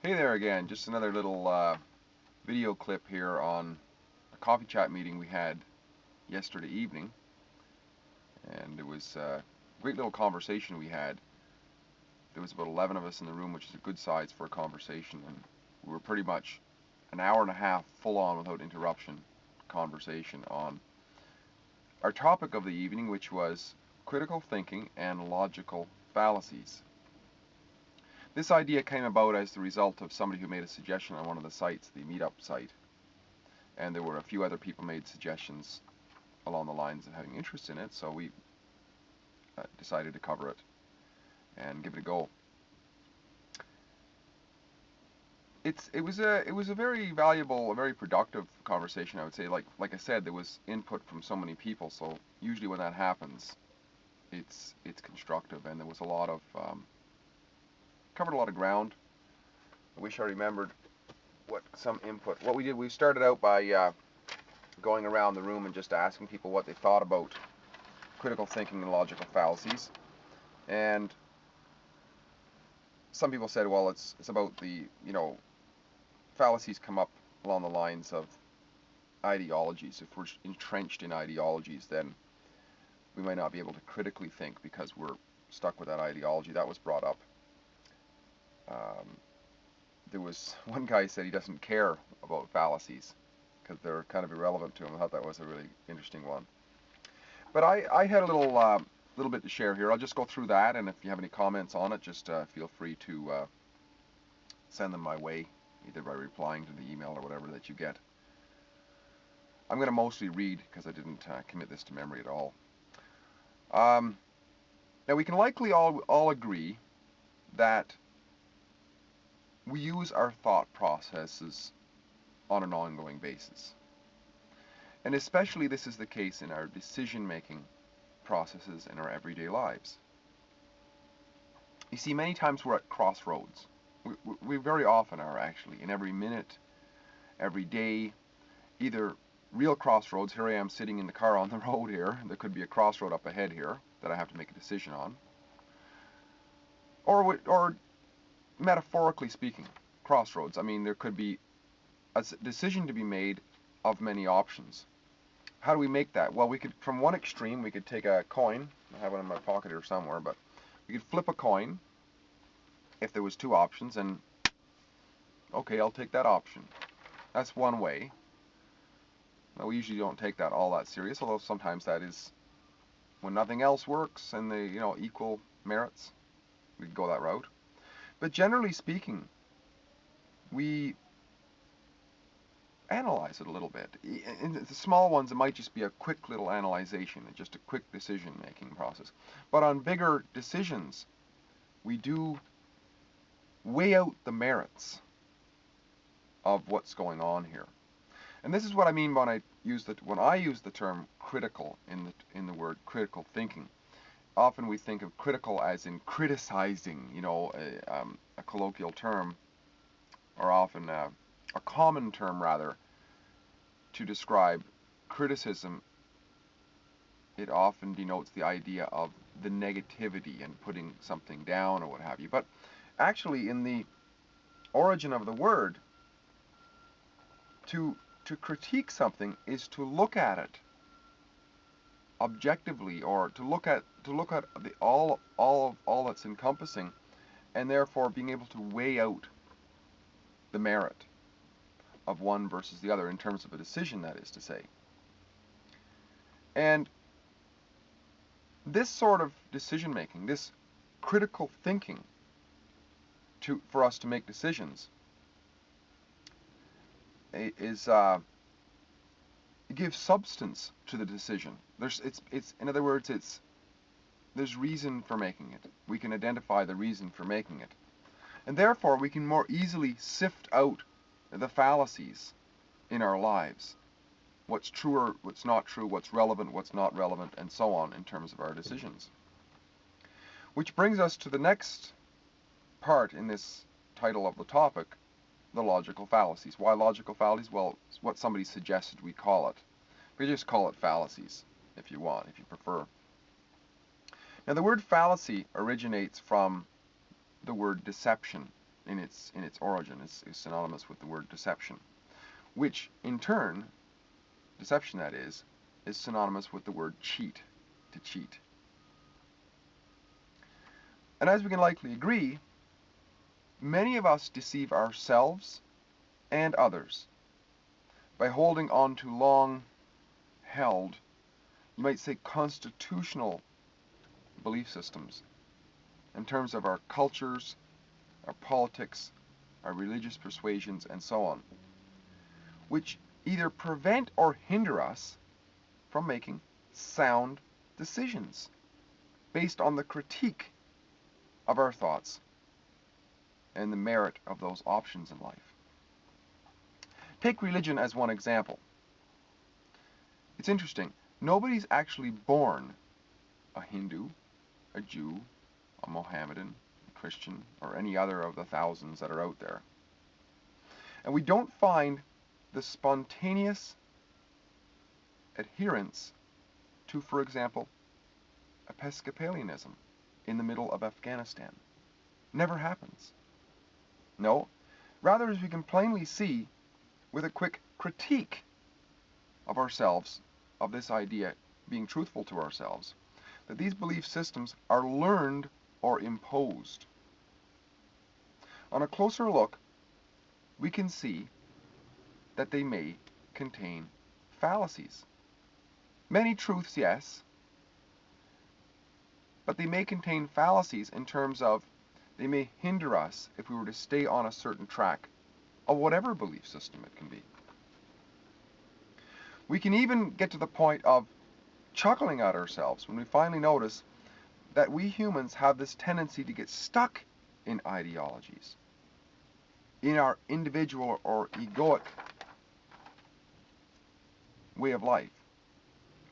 Hey there again, just another little video clip here on a coffee chat meeting we had yesterday evening, and it was a great little conversation we had. There was about 11 of us in the room, which is a good size for a conversation, and we were pretty much an hour and a half full on without interruption conversation on our topic of the evening, which was critical thinking and logical fallacies. This idea came about as the result of somebody who made a suggestion on one of the sites, the meetup site, and there were a few other people made suggestions along the lines of having interest in it, so we decided to cover it and give it a go. It was a very valuable, a very productive conversation, I would say. Like I said, there was input from so many people, so usually when that happens, it's constructive, and there was a lot of covered a lot of ground. I wish I remembered some input. What we did, we started out by going around the room and just asking people what they thought about critical thinking and logical fallacies. And some people said, well, it's about the, fallacies come up along the lines of ideologies. If we're entrenched in ideologies, then we might not be able to critically think because we're stuck with that ideology. That was brought up. There was one guy said he doesn't care about fallacies because they're kind of irrelevant to him. I thought that was a really interesting one. But I had a little bit to share here. I'll just go through that, and if you have any comments on it, just feel free to send them my way, either by replying to the email or whatever that you get. I'm going to mostly read because I didn't commit this to memory at all. Now we can likely all agree that we use our thought processes on an ongoing basis. And especially this is the case in our decision-making processes in our everyday lives. You see, many times we're at crossroads. We very often are, actually, in every minute, every day, either real crossroads. Here I am sitting in the car on the road here. There could be a crossroad up ahead here that I have to make a decision on. Or metaphorically speaking, crossroads. I mean, there could be a decision to be made of many options. How do we make that? Well, we could, from one extreme, we could take a coin. I have one in my pocket here somewhere, but we could flip a coin if there was two options, and okay, I'll take that option. That's one way. Now, we usually don't take that all that serious, although sometimes that is when nothing else works and they, equal merits, we could go that route. But generally speaking, we analyze it a little bit. In the small ones, it might just be a quick little analyzation, just a quick decision-making process. But on bigger decisions, we do weigh out the merits of what's going on here. And this is what I mean when I use the term critical in the word critical thinking. Often we think of critical as in criticizing, a colloquial term, or often a common term rather, to describe criticism. It often denotes the idea of the negativity and putting something down or what have you. But actually, in the origin of the word, to critique something is to look at it objectively, or to look at the all that's encompassing, and therefore being able to weigh out the merit of one versus the other in terms of a decision, that is to say. And this sort of decision making, this critical thinking for us to make decisions, is it gives substance to the decision. In other words, there's reason for making it. We can identify the reason for making it, and therefore we can more easily sift out the fallacies in our lives. What's true or what's not true, what's relevant, what's not relevant, and so on in terms of our decisions. Which brings us to the next part in this title of the topic, the logical fallacies. Why logical fallacies? Well, it's what somebody suggested we call it. We just call it fallacies if you want, if you prefer. Now the word fallacy originates from the word deception. in its origin is synonymous with the word deception, which in turn, deception that is synonymous with the word cheat, to cheat. And as we can likely agree, many of us deceive ourselves and others by holding on to long-held, you might say constitutional belief systems in terms of our cultures, our politics, our religious persuasions, and so on, which either prevent or hinder us from making sound decisions based on the critique of our thoughts and the merit of those options in life. Take religion as one example. It's interesting. Nobody's actually born a Hindu, a Jew, a Mohammedan, a Christian, or any other of the thousands that are out there. And we don't find the spontaneous adherence to, for example, Episcopalianism in the middle of Afghanistan. Never happens. No, rather, as we can plainly see with a quick critique of ourselves, of this idea, being truthful to ourselves, that these belief systems are learned or imposed. On a closer look, we can see that they may contain fallacies. Many truths, yes, but they may contain fallacies in terms of they may hinder us if we were to stay on a certain track of whatever belief system it can be. We can even get to the point of chuckling at ourselves when we finally notice that we humans have this tendency to get stuck in ideologies, in our individual or egoic way of life,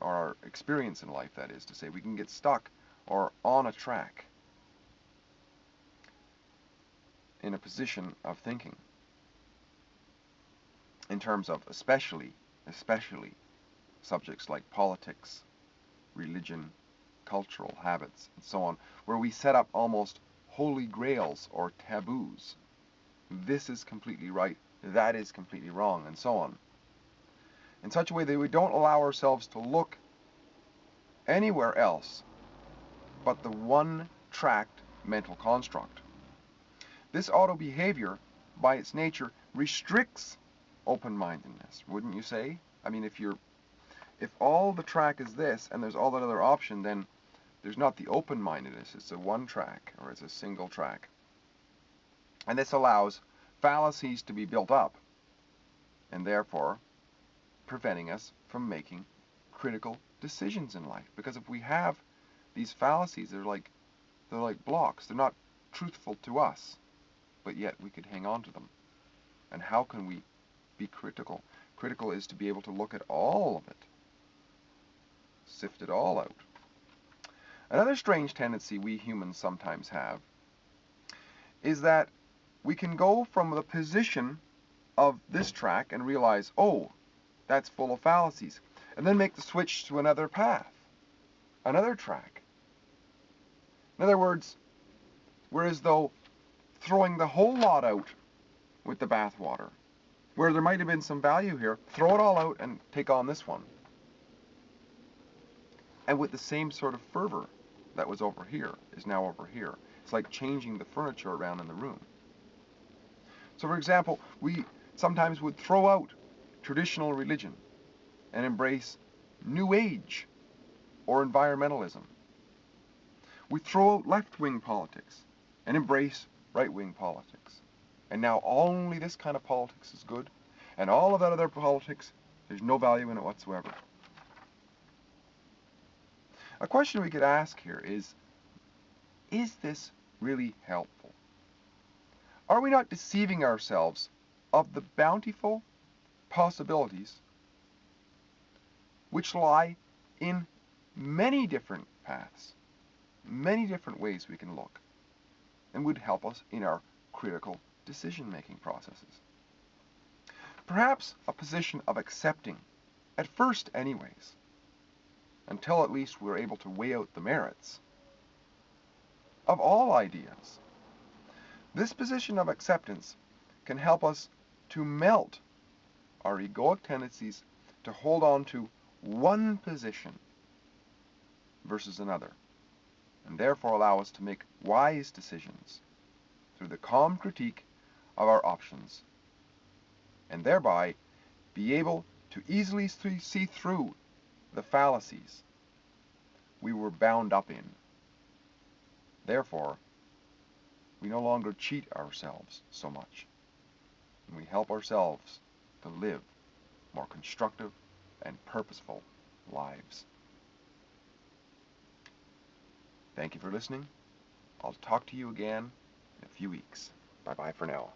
or our experience in life, that is to say. We can get stuck or on a track in a position of thinking in terms of especially subjects like politics, religion, cultural habits, and so on, where we set up almost holy grails or taboos. This is completely right, that is completely wrong, and so on. In such a way that we don't allow ourselves to look anywhere else but the one-tracked mental construct. This auto-behavior, by its nature, restricts open-mindedness, wouldn't you say? I mean, if all the track is this and there's all that other option, then there's not the open-mindedness. It's a one track, or it's a single track. And this allows fallacies to be built up, and therefore preventing us from making critical decisions in life. Because if we have these fallacies, they're like blocks. They're not truthful to us, but yet we could hang on to them. And how can we be critical? Critical is to be able to look at all of it, sift it all out. Another strange tendency we humans sometimes have is that we can go from the position of this track and realize, oh, that's full of fallacies, and then make the switch to another path, another track. In other words, we're as though throwing the whole lot out with the bathwater. Where there might have been some value here, throw it all out and take on this one. And with the same sort of fervor that was over here is now over here. It's like changing the furniture around in the room. So for example, we sometimes would throw out traditional religion and embrace New Age or environmentalism. We throw out left-wing politics and embrace right-wing politics. And now only this kind of politics is good, and all of that other politics, there's no value in it whatsoever. A question we could ask here is this really helpful? Are we not deceiving ourselves of the bountiful possibilities which lie in many different paths, many different ways we can look, and would help us in our critical decision-making processes? Perhaps a position of accepting, at first anyways, until at least we're able to weigh out the merits of all ideas, This position of acceptance can help us to melt our egoic tendencies to hold on to one position versus another, and therefore allow us to make wise decisions through the calm critique of our options, and thereby be able to easily see through the fallacies we were bound up in. Therefore, we no longer cheat ourselves so much, and we help ourselves to live more constructive and purposeful lives. Thank you for listening. I'll talk to you again in a few weeks. Bye-bye for now.